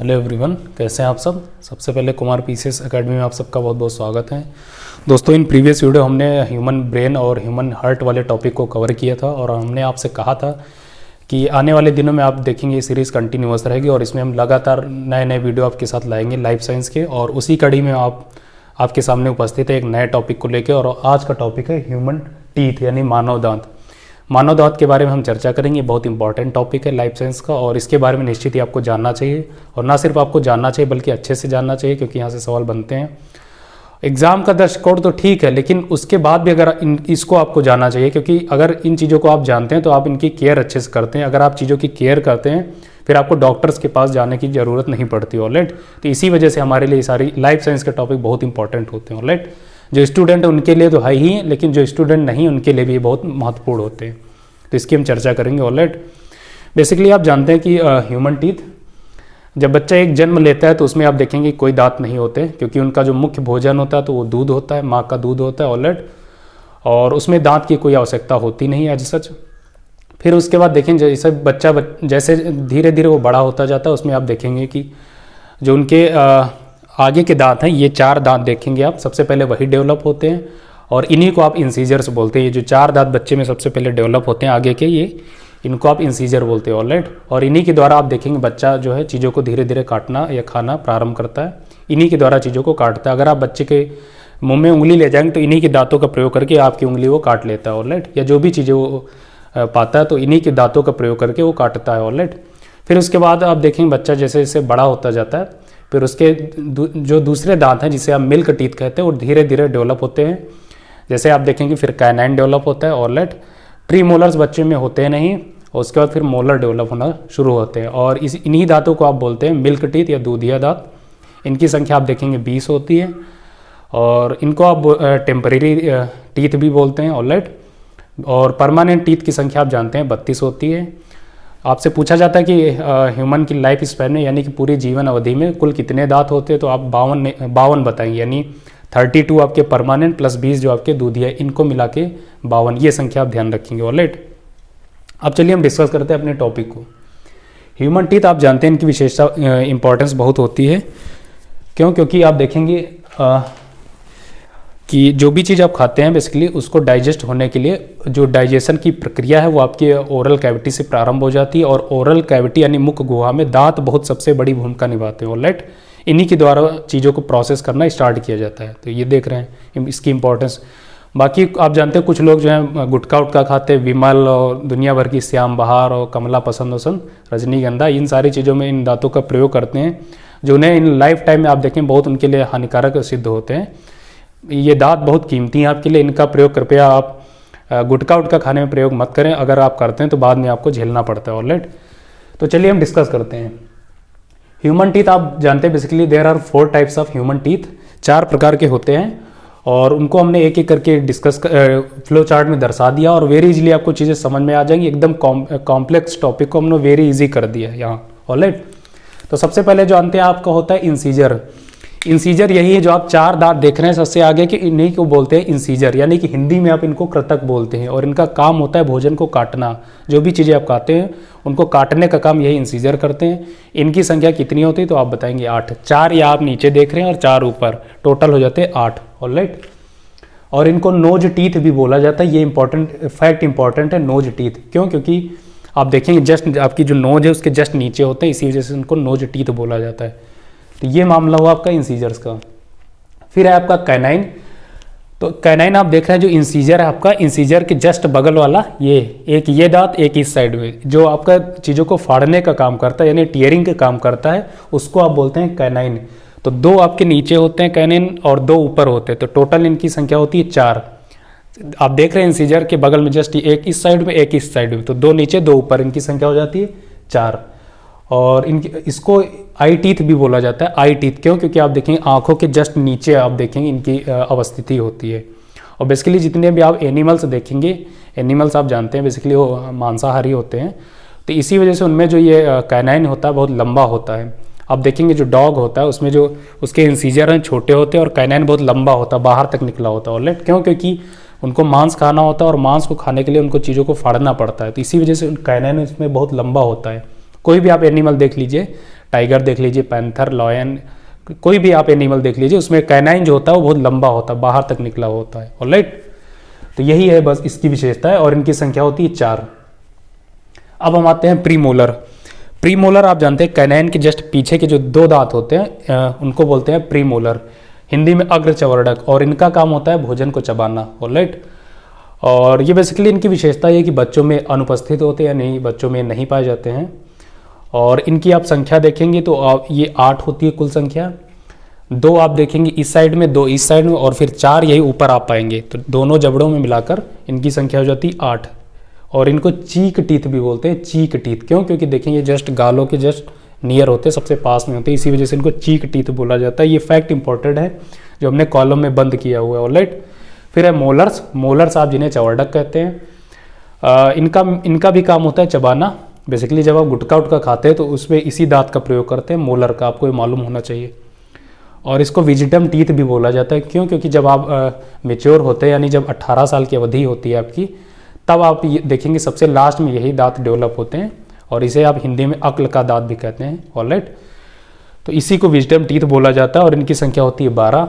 Hello everyone, कैसे हैं आप सब। सबसे पहले कुमार पीसीएस एकेडमी में आप सबका बहुत बहुत स्वागत है। दोस्तों, इन प्रीवियस वीडियो हमने ह्यूमन ब्रेन और ह्यूमन हार्ट वाले टॉपिक को कवर किया था और हमने आपसे कहा था कि आने वाले दिनों में आप देखेंगे ये सीरीज़ कंटिन्यूअस रहेगी और इसमें हम लगातार नए नए वीडियो आपके साथ लाएंगे लाइफ साइंस के। और उसी कड़ी में आपके सामने उपस्थित है एक नए टॉपिक को लेकर। और आज का टॉपिक है ह्यूमन टीथ यानी मानव दांत। मानव दांत के बारे में हम चर्चा करेंगे। बहुत इंपॉर्टेंट टॉपिक है लाइफ साइंस का और इसके बारे में निश्चित ही आपको जानना चाहिए। और ना सिर्फ आपको जानना चाहिए बल्कि अच्छे से जानना चाहिए, क्योंकि यहाँ से सवाल बनते हैं। एग्जाम का दृष्टिकोण तो ठीक है, लेकिन उसके बाद भी अगर इसको आपको जानना चाहिए, क्योंकि अगर इन चीज़ों को आप जानते हैं तो आप इनकी केयर अच्छे से करते हैं। अगर आप चीज़ों की केयर करते हैं फिर आपको डॉक्टर्स के पास जाने की ज़रूरत नहीं पड़ती। ऑलराइट, तो इसी वजह से हमारे लिए सारी लाइफ साइंस के टॉपिक बहुत इंपॉर्टेंट होते हैं। ऑलराइट, जो स्टूडेंट है उनके लिए तो है ही, लेकिन जो स्टूडेंट नहीं उनके लिए भी बहुत महत्वपूर्ण होते हैं। तो इसकी हम चर्चा करेंगे। ऑलराइट, बेसिकली आप जानते हैं कि ह्यूमन टीथ, जब बच्चा एक जन्म लेता है तो उसमें आप देखेंगे कोई दांत नहीं होते, क्योंकि उनका जो मुख्य भोजन होता है तो वो दूध होता है, माँ का दूध होता है। ऑलराइट, और उसमें दांत की कोई आवश्यकता होती नहीं है एज सच। फिर उसके बाद देखेंगे जैसे बच्चा जैसे धीरे धीरे वो बड़ा होता जाता है, उसमें आप देखेंगे कि जो उनके आगे के दांत हैं, ये 4 दांत देखेंगे आप, सबसे पहले वही डेवलप होते हैं और इन्हीं को आप इंसीजर्स बोलते हैं। ये जो 4 दांत बच्चे में सबसे पहले डेवलप होते हैं आगे के, ये इनको आप इंसीजर बोलते हैं। ऑलराइट, और इन्हीं के द्वारा आप देखेंगे बच्चा जो है चीज़ों को धीरे धीरे काटना या खाना प्रारंभ करता है। इन्हीं के द्वारा चीज़ों को काटता है। अगर आप बच्चे के मुंह में उंगली ले जाएंगे तो इन्हीं के दांतों का प्रयोग करके आपकी उंगली वो काट लेता है। ऑलराइट, या जो भी चीज़ें वो पाता है तो इन्हीं के दांतों का प्रयोग करके वो काटता है। ऑलराइट, फिर उसके बाद आप देखेंगे बच्चा जैसे जैसे बड़ा होता जाता है, फिर उसके जो दूसरे दांत हैं जिसे आप मिल्क टीथ कहते हैं वो धीरे धीरे डेवलप होते हैं। जैसे आप देखेंगे फिर कैनाइन डेवलप होता है। ऑलराइट, प्री मोलर्स बच्चे में होते हैं नहीं, और उसके बाद फिर मोलर डेवलप होना शुरू होते हैं और इन्हीं दांतों को आप बोलते हैं मिल्क टीथ या दूधिया दांत। इनकी संख्या आप देखेंगे 20 होती है और इनको आप टेम्परेरी टीथ भी बोलते हैं। ऑलराइट, और परमानेंट टीथ की संख्या आप जानते हैं 32 होती है। आपसे पूछा जाता है कि ह्यूमन की लाइफ स्पैन में यानी कि पूरी जीवन अवधि में कुल कितने दांत होते हैं, तो आप 52 बताएंगे, यानी 32 आपके परमानेंट प्लस 20 जो आपके दूधिया, इनको मिला के 52, ये संख्या आप ध्यान रखेंगे। ऑलराइट, अब चलिए हम डिस्कस करते हैं अपने टॉपिक को। ह्यूमन टीथ आप जानते हैं इनकी विशेषता इंपॉर्टेंस बहुत होती है। क्यों? क्योंकि आप देखेंगे कि जो भी चीज़ आप खाते हैं बेसिकली उसको डाइजेस्ट होने के लिए जो डाइजेशन की प्रक्रिया है वो आपके ओरल कैविटी से प्रारंभ हो जाती है और ओरल कैविटी यानी मुख गुहा में दांत बहुत सबसे बड़ी भूमिका निभाते हैं। ऑलराइट, इन्हीं के द्वारा चीज़ों को प्रोसेस करना स्टार्ट किया जाता है। तो ये देख रहे हैं इसकी इंपॉर्टेंस। बाकी आप जानते हैं कुछ लोग जो है गुटखा उटखा खाते हैं, विमल और दुनिया भर की श्याम बहार और कमला पसंद वसंद, रजनीगंधा, इन सारी चीज़ों में इन दांतों का प्रयोग करते हैं, जो उन्हें इन लाइफ टाइम में आप देखें बहुत उनके लिए हानिकारक सिद्ध होते हैं। ये दांत बहुत कीमती हैं आपके लिए, इनका प्रयोग कृपया आप गुटखा उटखा खाने में प्रयोग मत करें। अगर आप करते हैं तो बाद में आपको झेलना पड़ता है। ऑलराइट, तो चलिए हम डिस्कस करते हैं। ह्यूमन टीथ आप जानते हैं basically there are 4 types of human teeth, 4 प्रकार के होते हैं और उनको हमने एक एक करके डिस्कस फ्लो चार्ट में दर्शा दिया और वेरी इजीली आपको चीज़ें समझ में आ जाएंगी। एकदम कॉम्प्लेक्स टॉपिक को हमने वेरी इजी कर दिया है यहाँ। ऑलराइट, तो सबसे पहले जो जानते हैं आपका होता है इंसीजर। इंसीजर यही है जो आप 4 दांत देख रहे हैं सबसे आगे के, इन्हीं को बोलते हैं इंसीजर, यानी कि हिंदी में आप इनको कृतक बोलते हैं और इनका काम होता है भोजन को काटना। जो भी चीज़ें आप खाते हैं उनको काटने का काम यही इंसीजर करते हैं। इनकी संख्या कितनी होती है तो आप बताएंगे 8। 4 या आप नीचे देख रहे हैं और 4 ऊपर, टोटल हो जाते हैं 8। ऑलराइट, और इनको नोज टीथ भी बोला जाता है। ये इंपॉर्टेंट फैक्ट इंपॉर्टेंट है, नोज टीथ। क्यों? क्योंकि आप देखेंगे जस्ट आपकी जो नोज है उसके जस्ट नीचे होते हैं, इसी वजह से उनको नोज टीथ बोला जाता है। तो ये मामला हुआ आपका इंसीजर्स का। फिर है आपका कैनाइन। तो कैनाइन आप देख रहे हैं जो इंसीजर है आपका, इंसीजर के जस्ट बगल वाला ये दांत एक इस साइड में, जो आपका चीज़ों को फाड़ने का काम करता है यानी टीयरिंग का काम करता है, उसको आप बोलते हैं कैनाइन। तो 2 आपके नीचे होते हैं कैनाइन और 2 ऊपर होते हैं, तो टोटल इनकी संख्या होती है 4। आप देख रहे हैं इंसीजर के बगल में जस्ट एक इस साइड में एक इस साइड में, तो 2 नीचे 2 ऊपर, इनकी संख्या हो जाती है 4। और इसको आई टीथ भी बोला जाता है। आई टीथ क्यों? क्योंकि आप देखेंगे आंखों के जस्ट नीचे आप देखेंगे इनकी अवस्थिति होती है। और बेसिकली जितने भी आप एनिमल्स देखेंगे, एनिमल्स आप जानते हैं बेसिकली वो मांसाहारी होते हैं, तो इसी वजह से उनमें जो ये कैनाइन होता है बहुत लंबा होता है। आप देखेंगे जो डॉग होता है उसमें जो उसके इंसीजर हैं छोटे होते हैं और कैनाइन बहुत लंबा होता है, बाहर तक निकला होता है। ऑलराइट, क्यों? क्योंकि उनको मांस खाना होता है और मांस को खाने के लिए उनको चीज़ों को फाड़ना पड़ता है, तो इसी वजह से कैनाइन इसमें बहुत लंबा होता है। कोई भी आप एनिमल देख लीजिए, टाइगर देख लीजिए, पैंथर, लॉयन, कोई भी आप एनिमल देख लीजिए, उसमें कैनाइन जो होता है वो बहुत लंबा होता है, बाहर तक निकला होता है। ऑलराइट, तो यही है बस इसकी विशेषता है और इनकी संख्या होती है 4। अब हम आते हैं प्रीमोलर। प्रीमोलर आप जानते हैं कैनाइन के जस्ट पीछे के जो 2 दांत होते हैं उनको बोलते हैं प्रीमोलर, हिंदी में अग्र चवर्णक, और इनका काम होता है भोजन को चबाना। ऑलराइट, और ये बेसिकली इनकी विशेषता ये कि बच्चों में अनुपस्थित होते हैं, नहीं बच्चों में नहीं पाए जाते हैं। और इनकी आप संख्या देखेंगे तो आप ये 8 होती है कुल संख्या। 2 आप देखेंगे इस साइड में, 2 इस साइड में, और फिर 4 यही ऊपर आप पाएंगे। तो दोनों जबड़ों में मिलाकर इनकी संख्या हो जाती है 8। और इनको चीक टीथ भी बोलते हैं। चीक टीथ क्यों? क्योंकि देखेंगे जस्ट गालों के जस्ट नियर होते हैं, सबसे पास में होते हैं, इसी वजह से इनको चीक टीथ बोला जाता है। ये फैक्ट इंपॉर्टेंट है जो हमने कॉलम में बंद किया हुआ है। ऑलराइट, फिर है मोलर्स। मोलर्स आप जिन्हें चवर्णक कहते हैं, इनका भी काम होता है चबाना। बेसिकली जब आप गुटखा उटका खाते हैं तो उसमें इसी दांत का प्रयोग करते हैं, मोलर का, आपको ये मालूम होना चाहिए। और इसको विजिडम टीथ भी बोला जाता है। क्यों? क्योंकि जब आप मेच्योर होते हैं, यानी जब 18 साल की अवधि होती है आपकी, तब आप ये देखेंगे सबसे लास्ट में यही दांत डेवलप होते हैं, और इसे आप हिंदी में अक्ल का दांत भी कहते हैं। ऑलराइट, तो इसी को विजिडम टीथ बोला जाता है और इनकी संख्या होती है 12।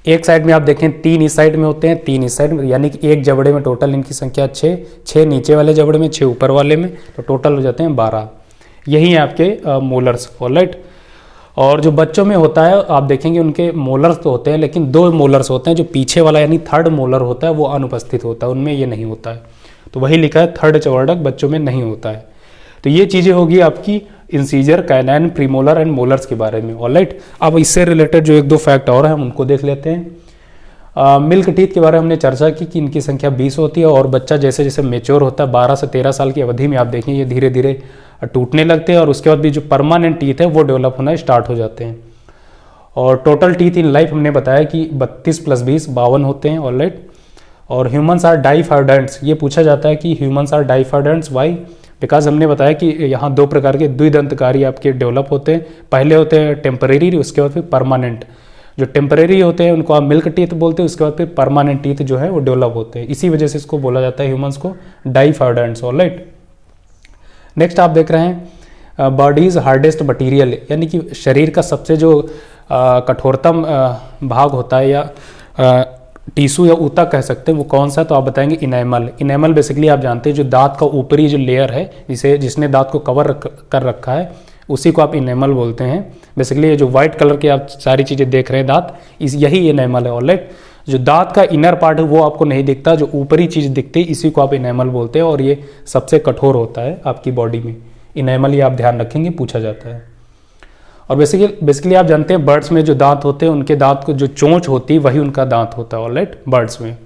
एक साइड में आप देखें 3 इस साइड में होते हैं, 3 इस साइड में, यानी कि एक जबड़े में टोटल इनकी संख्या 6 नीचे वाले जबड़े में, 6 ऊपर वाले में, तो टोटल हो जाते हैं 12। यही है आपके मोलर्स। ऑलराइट, और जो बच्चों में होता है आप देखेंगे उनके मोलर्स तो होते हैं, लेकिन 2 मोलर्स होते हैं। जो पीछे वाला यानी थर्ड मोलर होता है वो अनुपस्थित होता है, उनमें ये नहीं होता है। तो वही लिखा है थर्ड चवर्णक बच्चों में नहीं होता है। तो ये चीज़ें होगी आपकी incisor, canine, premolar and molars के बारे में। ऑलराइट, अब इससे रिलेटेड जो 1-2 फैक्ट और हैं हम उनको देख लेते हैं। मिल्क टीथ के बारे में हमने चर्चा की कि इनकी संख्या 20 होती है, और बच्चा जैसे जैसे मेच्योर होता है 12 से 13 साल की अवधि में आप देखेंगे ये धीरे धीरे टूटने लगते हैं, और उसके बाद भी जो परमानेंट टीथ है वो डेवलप होना स्टार्ट हो जाते हैं। और टोटल टीथ इन लाइफ हमने बताया कि 32 + 20 52 होते हैं। ऑलराइट, और ह्यूमन्स आर डाइफाइडेंट्स। ये पूछा जाता है कि ह्यूमन्स आर डाइफाइडेंट्स वाई? बिकॉज हमने बताया कि यहाँ 2 प्रकार के द्विदंतकारी आपके डेवलप होते हैं। पहले होते हैं टेम्परेरी, उसके बाद फिर परमानेंट। जो टेम्परेरी होते हैं उनको आप मिल्क टीथ बोलते हैं, उसके बाद फिर परमानेंट टीथ जो है वो डेवलप होते हैं। इसी वजह से इसको बोला जाता है ह्यूमन्स को डाइफाइडेंट्स। ऑलराइट, नेक्स्ट आप देख रहे हैं बॉडीज हार्डेस्ट मटीरियल, यानी कि शरीर का सबसे जो कठोरतम भाग होता है या टिश्यू या ऊतक कह सकते हैं, वो कौन सा है? तो आप बताएंगे इनेमल। इनेमल बेसिकली आप जानते हैं जो दांत का ऊपरी जो लेयर है, जिसने दांत को कवर कर रखा है, उसी को आप इनेमल बोलते हैं। बेसिकली ये जो व्हाइट कलर के आप सारी चीज़ें देख रहे हैं दांत, यही इनेमल है। ऑलराइट, जो दांत का इनर पार्ट है वो आपको नहीं दिखता, जो ऊपरी चीज़ दिखती है इसी को आप इनेमल बोलते हैं, और ये सबसे कठोर होता है आपकी बॉडी में। इनेमल ये आप ध्यान रखेंगे, पूछा जाता है। और बेसिकली आप जानते हैं बर्ड्स में जो दांत होते हैं उनके दांत को जो चोंच होती है वही उनका दांत होता है। ऑलराइट, बर्ड्स में।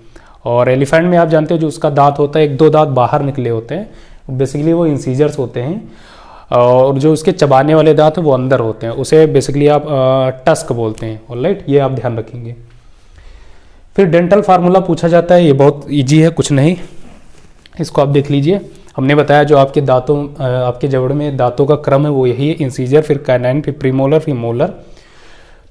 और एलिफेंट में आप जानते हैं जो उसका दांत होता है 1-2 दांत बाहर निकले होते हैं, बेसिकली वो इंसीजर्स होते हैं। और जो उसके चबाने वाले दांत हैं वो अंदर होते हैं, उसे बेसिकली आप टस्क बोलते हैं। ऑलराइट, ये आप ध्यान रखेंगे। फिर डेंटल फार्मूला पूछा जाता है, ये बहुत ईजी है, कुछ नहीं, इसको आप देख लीजिए। हमने बताया जो आपके दांतों आपके जबड़े में दांतों का क्रम है वो यही है, इंसीजर, फिर कैनाइन, फिर प्रीमोलर, फिर मोलर।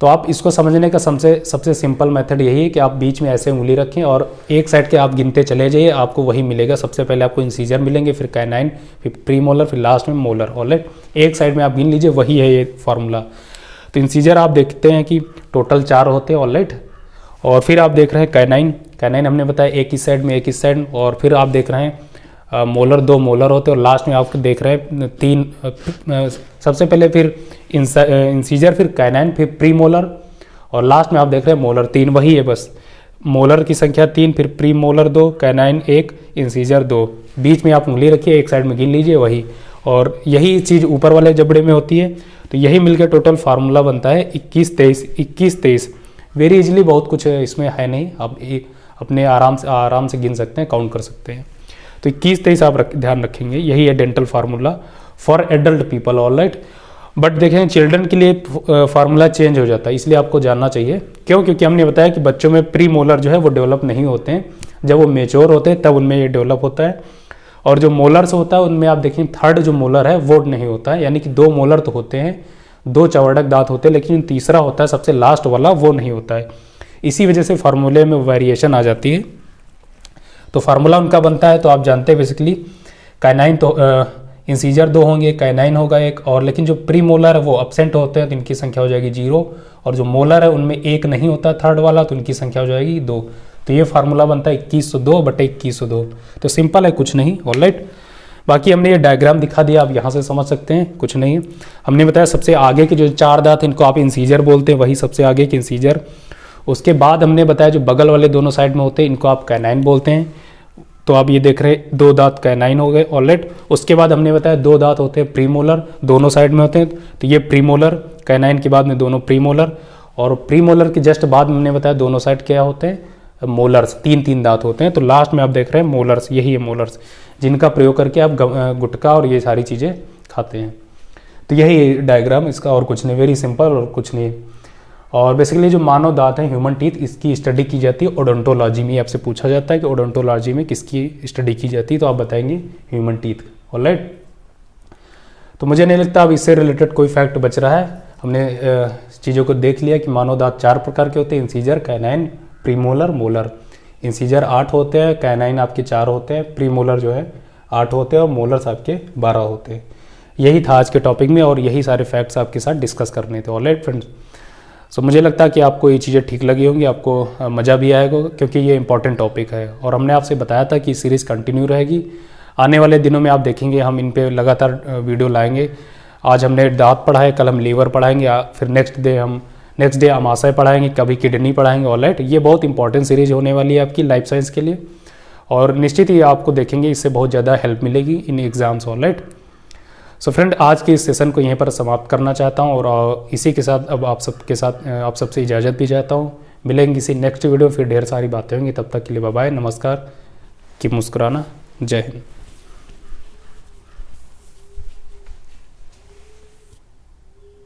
तो आप इसको समझने का सबसे सिंपल मेथड यही है कि आप बीच में ऐसे उंगली रखें और एक साइड के आप गिनते चले जाइए, आपको वही मिलेगा। सबसे पहले आपको इंसीजर मिलेंगे, फिर कैनाइन, फिर प्रीमोलर, फिर लास्ट में मोलर। ऑलराइट, एक साइड में आप गिन लीजिए, वही है ये फार्मूला। तो इंसीजर आप देखते हैं कि टोटल 4 होते हैं। ऑलराइट, और फिर आप देख रहे हैं कैनाइन। कैनाइन हमने बताया एक इस साइड में, एक इस साइड। और फिर आप देख रहे हैं मोलर, 2 मोलर होते हैं। और लास्ट में आप देख रहे हैं 3, सबसे पहले फिर इंसीजर, फिर कैनाइन, फिर प्री मोलर, और लास्ट में आप देख रहे हैं मोलर। 3 वही है बस, मोलर की संख्या 3, फिर प्री मोलर 2, कैनाइन 1, इंसीजर 2। बीच में आप उंगली रखिए, एक साइड में गिन लीजिए वही, और यही चीज़ ऊपर वाले जबड़े में होती है। तो यही मिलकर टोटल फार्मूला बनता है 21-23। वेरी इजीली, बहुत कुछ इसमें है नहीं, आप अपने आराम से गिन सकते हैं, काउंट कर सकते हैं। तो 21-23 आप ध्यान रखेंगे, यही है dental formula for adult people. Alright, but देखें चिल्ड्रन के लिए फार्मूला चेंज हो जाता है, इसलिए आपको जानना चाहिए। क्यों? क्योंकि हमने बताया कि बच्चों में प्री मोलर जो है वो डेवलप नहीं होते हैं, जब वो मेच्योर होते हैं तब उनमें ये डेवलप होता है। और जो मोलर्स होता है उनमें आप देखें थर्ड जो मोलर है वो नहीं होता है, यानी कि 2 मोलर तो होते हैं, 2 चवर्णक दांत होते हैं, लेकिन तीसरा होता है सबसे लास्ट वाला वो नहीं होता है। इसी वजह से फार्मूले में वेरिएशन आ जाती है। तो फार्मूला उनका बनता है, तो आप जानते हैं बेसिकली कैनाइन तो इंसीजर 2 होंगे, कैनाइन होगा एक, और लेकिन जो प्री मोलर है वो एब्सेंट होते हैं तो इनकी संख्या हो जाएगी 0, और जो मोलर है उनमें एक नहीं होता थर्ड वाला तो इनकी संख्या हो जाएगी 2। तो ये फार्मूला बनता है 2102/2102। तो सिंपल है, कुछ नहीं। ऑलराइट, बाकी हमने ये डायग्राम दिखा दिया, आप यहाँ से समझ सकते हैं, कुछ नहीं है। हमने बताया सबसे आगे के जो 4 दांत इनको आप इंसीजर बोलते हैं, वही सबसे आगे के इंसीजर। उसके बाद हमने बताया जो बगल वाले दोनों साइड में होते हैं इनको आप कैनाइन बोलते हैं। तो आप ये देख रहे हैं 2 दांत कैनाइन हो गए। ऑलराइट, उसके बाद हमने बताया 2 दांत होते हैं प्रीमोलर, दोनों साइड में होते हैं, तो ये प्रीमोलर, कैनाइन के बाद में दोनों प्रीमोलर, और प्रीमोलर के जस्ट बाद हमने बताया दोनों साइड क्या होते हैं, मोलर्स, 3 दांत होते हैं। तो लास्ट में आप देख रहे हैं मोलर्स, यही है मोलर्स, जिनका प्रयोग करके आप गुटखा और ये सारी चीज़ें खाते हैं। तो यही डायग्राम इसका, और कुछ नहीं, वेरी सिंपल और कुछ नहीं। और बेसिकली जो मानव दांत है, ह्यूमन टीथ, इसकी स्टडी की जाती है ओडोंटोलॉजी में। आपसे पूछा जाता है कि ओडोंटोलॉजी में किसकी स्टडी की जाती है, तो आप बताएंगे ह्यूमन टीथ। ऑलराइट, तो मुझे नहीं लगता अब इससे रिलेटेड कोई फैक्ट बच रहा है। हमने चीज़ों को देख लिया कि मानव दांत 4 प्रकार के होते हैं, incisor, canine, premolar, molar. Incisor 8 होते हैं, कैनाइन आपके 4 होते हैं, प्रीमोलर जो है 8 होते हैं, और मोलर्स आपके 12 होते हैं। यही था आज के टॉपिक में, और यही सारे फैक्ट्स आपके साथ डिस्कस करने थे। ऑलराइट फ्रेंड्स, सो मुझे लगता है कि आपको ये चीज़ें ठीक लगी होंगी, आपको मज़ा भी आएगा, क्योंकि ये इंपॉर्टेंट टॉपिक है। और हमने आपसे बताया था कि सीरीज़ कंटिन्यू रहेगी। आने वाले दिनों में आप देखेंगे हम इन पे लगातार वीडियो लाएंगे। आज हमने दांत पढ़ा है, कल हम लीवर पढ़ाएंगे, फिर नेक्स्ट डे आमाशय पढ़ाएंगे, कभी किडनी पढ़ाएंगे। ऑलराइट, ये बहुत इंपॉर्टेंट सीरीज होने वाली है आपकी लाइफ साइंस के लिए, और निश्चित ही आपको देखेंगे इससे बहुत ज़्यादा हेल्प मिलेगी इन एग्ज़ाम्स। ऑलराइट, सो फ्रेंड, आज के इस सेशन को यहीं पर समाप्त करना चाहता हूं, और इसी के साथ अब आप सबसे इजाज़त भी चाहता हूं। मिलेंगे किसी नेक्स्ट वीडियो, फिर ढेर सारी बातें होंगी। तब तक के लिए बाय बाय, नमस्कार, कीप मुस्कुराना, जय हिंद।